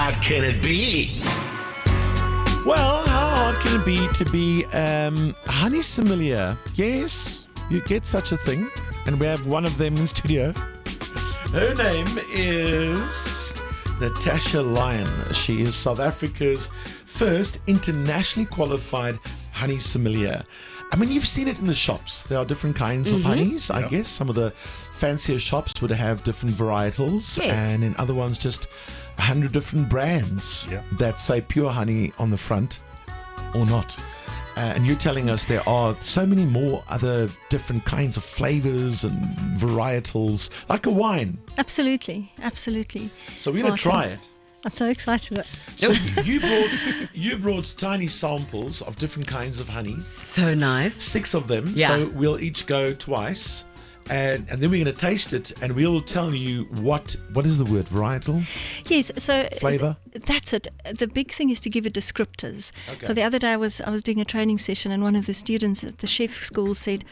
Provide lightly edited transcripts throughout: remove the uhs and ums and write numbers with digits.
hard can it be? Well, how hard can it be to be a honey sommelier? Yes, you get such a thing. And we have one of them in studio. Her name is Natasha Lyon. She is South Africa's first internationally qualified honey sommelier. I mean, you've seen it in the shops. There are different kinds of honeys, I guess. Some of the fancier shops would have different varietals. Yes. And in other ones, just 100 different brands that say pure honey on the front or not. And you're telling us there are so many more other different kinds of flavors and varietals, like a wine. Absolutely, absolutely. So we're going to try it. I'm so excited. So you brought tiny samples of different kinds of honeys. So nice. 6 of them. Yeah. So we'll each go twice. And then we're going to taste it, and we'll tell you what is the word, varietal? Yes, so Flavor? That's it. The big thing is to give it descriptors. Okay. So the other day I was doing a training session, and one of the students at the chef school said,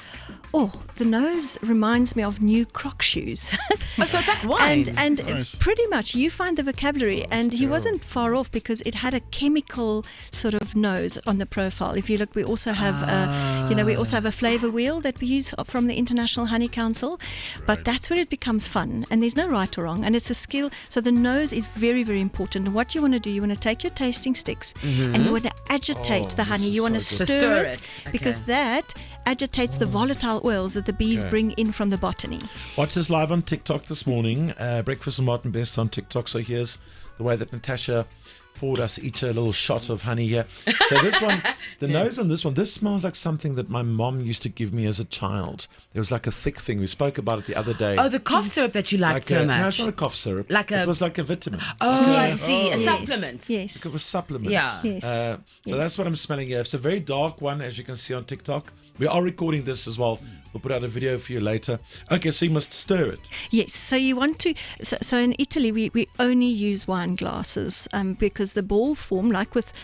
"Oh, the nose reminds me of new Croc shoes." Oh, so it's like wine. and pretty much you find the vocabulary, and he wasn't far off because it had a chemical sort of nose on the profile. If you look, we also have a flavor wheel that we use from the International Honey Council, but that's where it becomes fun, and there's no right or wrong, and it's a skill. So the nose is very, very important. And what you want to do, you want to take your tasting sticks and you want to agitate the honey. You want to stir it because that agitates the volatile oils that the bees bring in from the botany. Watch this live on TikTok this morning. Breakfast and Martin Best on TikTok. So here's the way that Natasha poured us each a little shot of honey here. So this one, the nose on this one, this smells like something that my mom used to give me as a child. There was like a thick thing. We spoke about it the other day. Oh, the cough syrup that you liked so much. No, it's not a cough syrup. It was like a vitamin. Oh, I see. A supplement. Yes. It was supplements. Yeah. Yes. So that's what I'm smelling here. It's a very dark one, as you can see on TikTok. We are recording this as well. We'll put out a video for you later. Okay, so you must stir it. Yes, so you want to. So in Italy, we only use wine glasses because the ball form, like with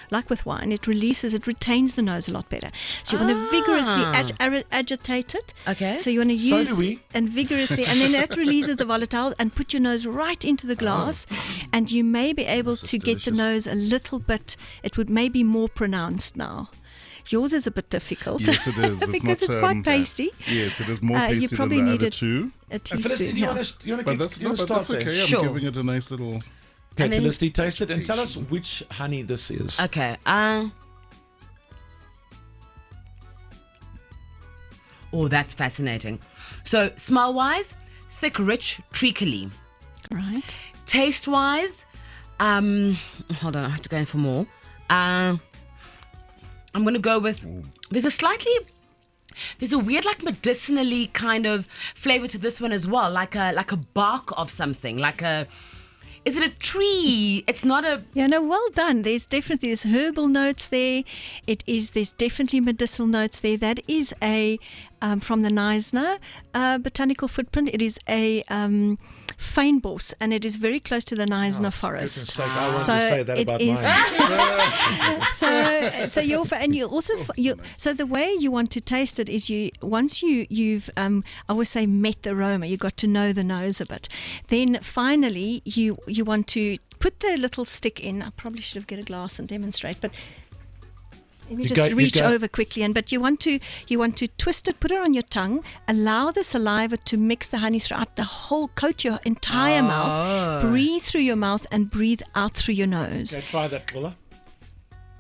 wine, it retains the nose a lot better. So you want to vigorously agitate it. Okay. So you want to use do we. and vigorously, and then that releases the volatile, and put your nose right into the glass, and you may be able to get the nose a little bit. It would maybe more pronounced now. Yours is a bit difficult. Yes, it is. Because it's quite pasty. Yes, it is more pasty you probably than the need other two. A Felicity, teaspoon. do you want to start That's there? okay. Sure. I'm giving it a nice little... Okay, Felicity, taste it and tell us which honey this is. Okay. Oh, that's fascinating. So, smell-wise, thick, rich, treacly. Right. Taste-wise, hold on, I have to go in for more. I'm going to go with, there's a weird like medicinally kind of flavor to this one as well, like a bark of something, is it a tree? It's not a... Yeah, no, well done. There's herbal notes there. There's definitely medicinal notes there. That is from the Neisner botanical footprint. It is a fynbos, and it is very close to the Neisner forest. Sake, I want to say that about mine. So the way you want to taste it is once you've I always say met the aroma, you got to know the nose a bit. Then finally you want to put the little stick in. I probably should have get a glass and demonstrate, but let me reach over quickly, but you want to twist it, put it on your tongue, allow the saliva to mix the honey throughout the whole, coat your entire mouth, breathe through your mouth and breathe out through your nose. Okay, try that, Paula.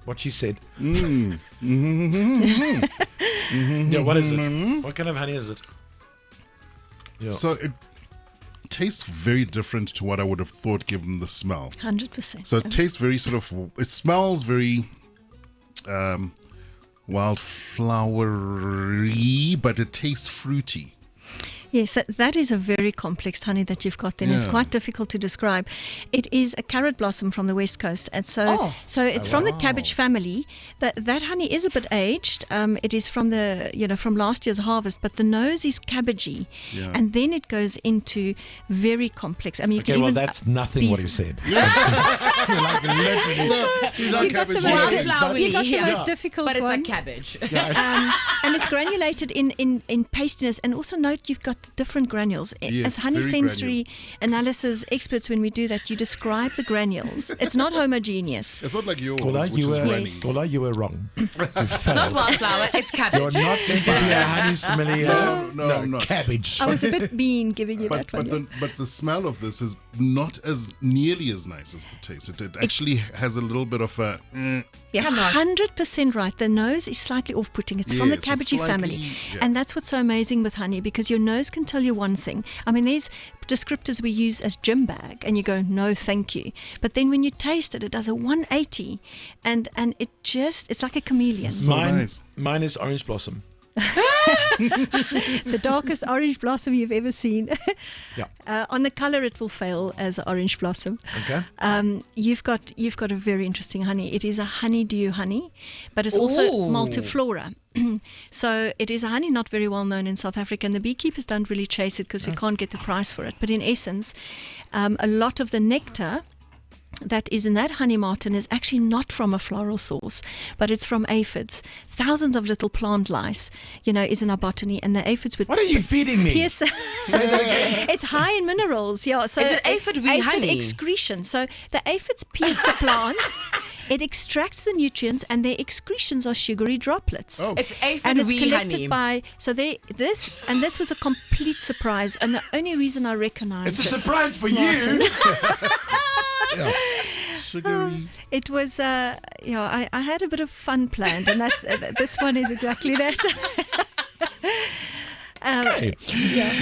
What she said. Mm. Yeah, what is it? What kind of honey is it? Yeah. So it tastes very different to what I would have thought given the smell. 100%. So it tastes very it smells very wildflowery, but it tastes fruity. Yes, that is a very complex honey that you've got then. It's quite difficult to describe. It is a carrot blossom from the West Coast, and so it's from the cabbage family. That honey is a bit aged. It is from from last year's harvest, but the nose is cabbagey, and then it goes into very complex. I mean, that's nothing what he said. like literally. No, she's not You got the cabbage. most, She's Wildflower. you got the Yeah. most difficult But it's one. like cabbage. And it's granulated in pastiness. And also note you've got different granules. Yes, As honey very sensory analysis experts, when we do that, you describe the granules. It's not homogeneous. It's not like yours, Paula, which you is were, running. Yes. Paula, you were wrong. You Not failed. wildflower, it's You're cabbage. not going to be a honey sommelier. No, I'm not. Cabbage. I was a bit mean giving you But that one. but the smell of this is not as nearly as nice as the taste. It actually has a little bit of a. Yeah, Cannot. 100% right. The nose is slightly off-putting. It's from the Yes, it's cabbagey slightly- family. yeah. And that's what's so amazing with honey, because your nose can tell you one thing. I mean, there's descriptors we use as gym bag, and you go, no, thank you. But then when you taste it, it does a 180, and it's like a chameleon. So nice. Mine is orange blossom. The darkest orange blossom you've ever seen. Yeah. On the color, it will fail as orange blossom. Okay. You've got a very interesting honey. It is a honeydew honey, but it's also Ooh. multiflora. So it is a honey not very well known in South Africa, and the beekeepers don't really chase it because we can't get the price for it. But in essence, a lot of the nectar that is in that honey martin is actually not from a floral source, but it's from aphids. Thousands of little plant lice, is in our botany, and the aphids would What are you feeding me? pierce. It's high in minerals, yeah. So Is it aphid wee honey? excretion. So the aphids pierce the plants. It extracts the nutrients, and their excretions are sugary droplets. Oh. It's aphid And it's wee collected honey. this was a complete surprise, and the only reason I recognized It's a it, surprise for Martin. you. Sugary. it was I had a bit of fun planned, and this one is exactly that. Okay.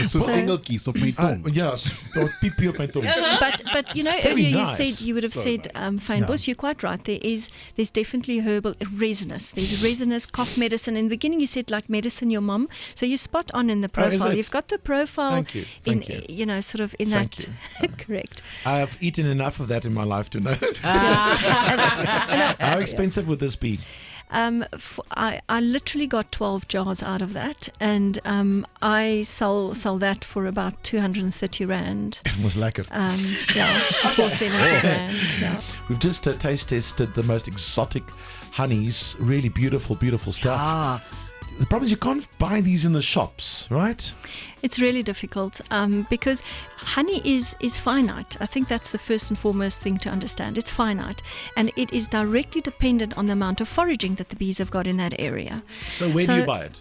So engeltjies op my tong. Yes. Piepie op my tong. But Very earlier nice. you would have So said fynbos. You're quite right. There's definitely herbal resinous. There's resinous cough medicine. In the beginning you said like medicine your mum. So you're spot on in the Oh, is profile. it? You've got the profile. Thank you. Thank you. Sort of in Thank that. Correct. I've eaten enough of that in my life to know. How expensive would this be? I literally got 12 jars out of that, and I sell that for about 230 rand. It was lekker. 470 rand. Yeah. We've just taste tested the most exotic honeys. Really beautiful, beautiful stuff. The problem is you can't buy these in the shops, right? It's really difficult because honey is finite. I think that's the first and foremost thing to understand. It's finite, and it is directly dependent on the amount of foraging that the bees have got in that area. So where do you buy it?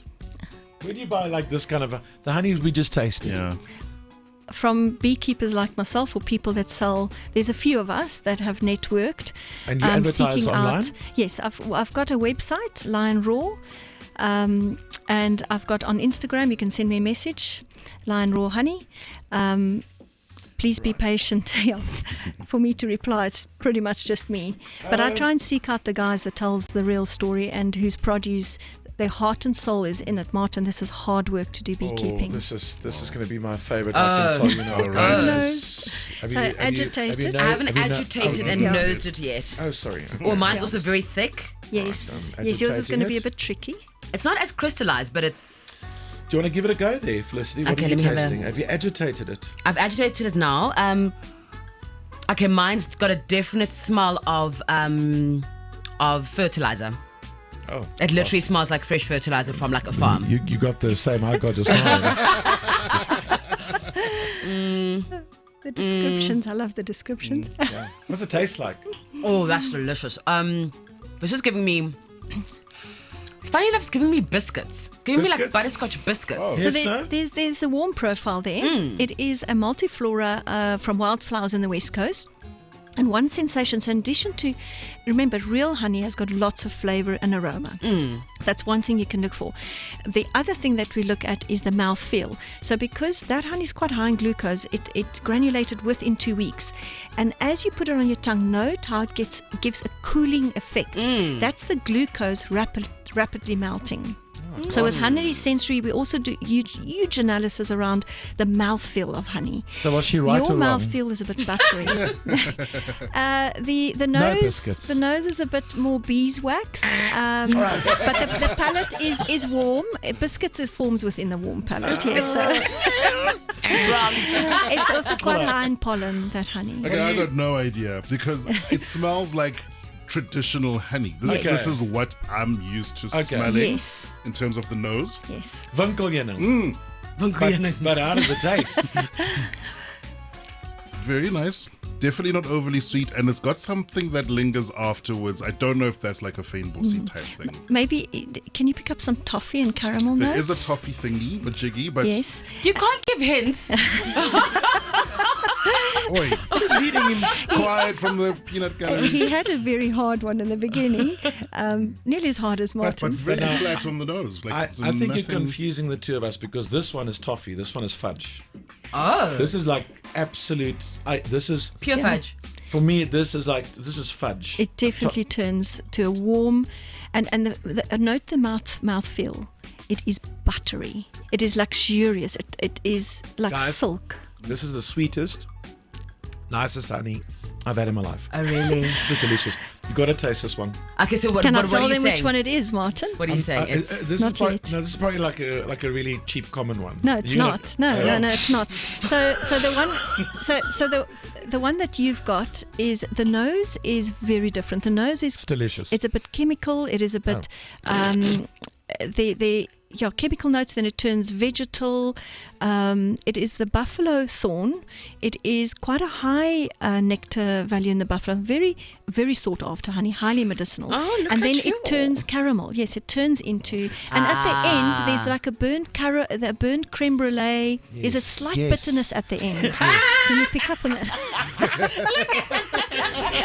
Where do you buy like this kind of the honey we just tasted? Yeah. From beekeepers like myself, or people that sell. There's a few of us that have networked. And you advertise seeking online? out. Yes, I've got a website, Lion Raw. And I've got on Instagram, you can send me a message, Lion Raw Honey. Please be patient for me to reply. It's pretty much just me. But I try and seek out the guys that tells the real story and whose produce, their heart and soul is in it. Martin, this is hard work to do beekeeping. Oh, this is going to be my favorite. I can tell you now. Right. Have So agitated. I haven't agitated and Yeah. nosed it yet. Oh, sorry. Or mine's Yeah. also very thick. Yes, I'm yes, yours is going to be a agitating it. bit tricky. It's not as crystallized, but it's. Do you want to give it a go there, Felicity? What Okay, are you let me have a- tasting? Have you agitated it? I've agitated it now. Okay, mine's got a definite smell of fertilizer. Oh. It literally smells like fresh fertilizer from like a farm. You got the same I got just now. The descriptions, I love the descriptions. Yeah. What's it taste like? Oh, that's delicious. This is giving me. It's funny enough, it's giving me biscuits. Giving me like Biscuits? butterscotch biscuits. Oh. So Yes, no? there's a warm profile there. It is a multiflora from wildflowers in the West Coast. And one sensation, so in addition to, remember, real honey has got lots of flavor and aroma. That's one thing you can look for. The other thing that we look at is the mouth feel. So because that honey is quite high in glucose, it granulated within 2 weeks. And as you put it on your tongue, note how it gives a cooling effect. That's the glucose rapidly melting. So with honey sensory, we also do huge analysis around the mouthfeel of honey. So was she right Your or wrong? mouthfeel is a bit buttery. The No nose, biscuits. the nose is a bit more beeswax, but the palate is warm. Biscuits forms within the warm palate. Yes, so Wrong. It's also quite high in pollen, that honey. Okay, I got no idea because it smells like traditional honey. This is what I'm used to smelling Yes. in terms of the nose. Yes. Winkeljening. But how does it taste? Very nice. Definitely not overly sweet, and it's got something that lingers afterwards. I don't know if that's like a fynbossie type thing. Maybe, can you pick up some toffee and caramel notes? There is a toffee thingy, a jiggy, but Yes. You can't give hints. oi, Leading him. quiet from the peanut gallery. He had a very hard one in the beginning, nearly as hard as But Martin's. very flat on the nose. Like, I it's think you're nothing- confusing the two of us because this one is toffee, this one is fudge. Oh. This is like absolute. This is Pure fudge. for me. This is fudge. It definitely turns to a warm, and the note the mouthfeel. It is buttery. It is luxurious. It is like Guys, silk. This is the sweetest, nicest honey I've had in my life. Oh, really? This is delicious. You got to taste this one. Okay, so what Can I are tell you them saying? which one it is, Martin? What are you saying? It's This Not is probably, yet. no, this is probably like a really cheap common one. No, it's You're not. No, it's not. So the one, so the one that you've got is the nose is very different. The nose is It's delicious. It's a bit chemical. It is a bit chemical notes. Then it turns vegetal. It is the buffalo thorn. It is quite a high nectar value in the buffalo. Very, very sought after honey, highly medicinal. Oh, look and at then you. it turns caramel. Yes, it turns into. And at the end, there's like a burnt creme brulee. There's a Yes, slight yes. bitterness at the end. Can you pick up on that?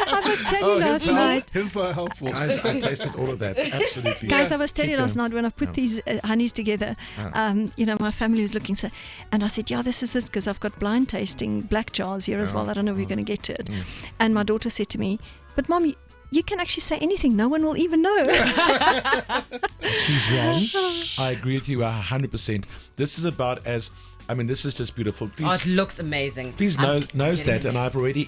I was telling you last night. Hints are helpful. Guys, I tasted all of that. Absolutely. Guys, I was telling you Keep last going. night when I put these honeys together, my family was looking so, and I said, this is this, because I've got blind tasting black jars here as well. I don't know if we're going to get to it. And my daughter said to me, but Mom, you can actually say anything. No one will even know. She's wrong. I agree with you 100%. This is about as. I mean, this is just beautiful. Oh, it looks amazing. Please knows that, and I've already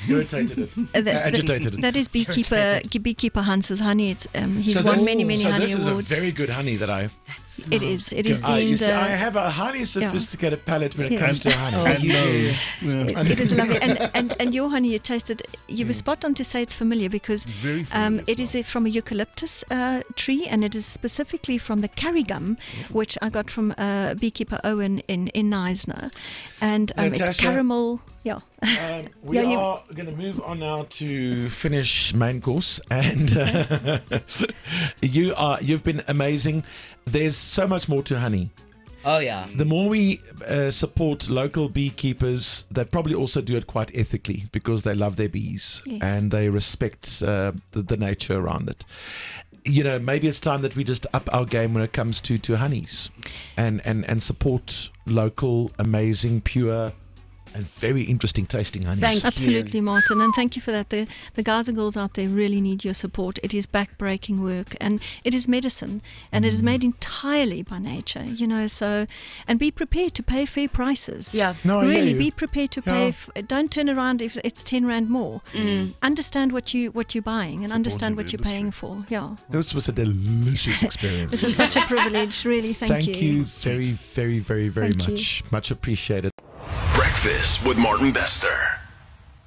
irritated it, agitated it. That is beekeeper Hans's honey. It's he's won many honey this is awards. a very good honey that I. It is you deemed. see, I have a highly sophisticated palate when it Yes. comes to honey. Oh, you do. It is lovely, and your honey you tasted. You were spot on to say it's familiar because Very familiar it is from a eucalyptus tree, and it is specifically from the carry gum, which I got from beekeeper Owen in Neisner, and it's Natasha? caramel. Yeah. We Yeah, you- are going to move on now to finish main course, and you've been amazing. There's so much more to honey. Oh, yeah. The more we support local beekeepers that probably also do it quite ethically because they love their bees Yes. and they respect the nature around it. Maybe it's time that we just up our game when it comes to honeys and support local, amazing, pure, and very interesting tasting honeys. Thank you. Absolutely, Martin, and thank you for that. The guys and girls out there really need your support. It is back-breaking work, and it is medicine, and it is made entirely by nature. So, and be prepared to pay fair prices. Yeah. No, I hear Really, you. be prepared to pay. Yeah. Don't turn around if it's 10 rand more. Understand what you're buying and understand Supporting what the you're paying for. Yeah, This was a delicious experience. this is such a privilege. Really, thank you. very, very, very, very Thank you. much. Much appreciated. Breakfast with Martin Bester.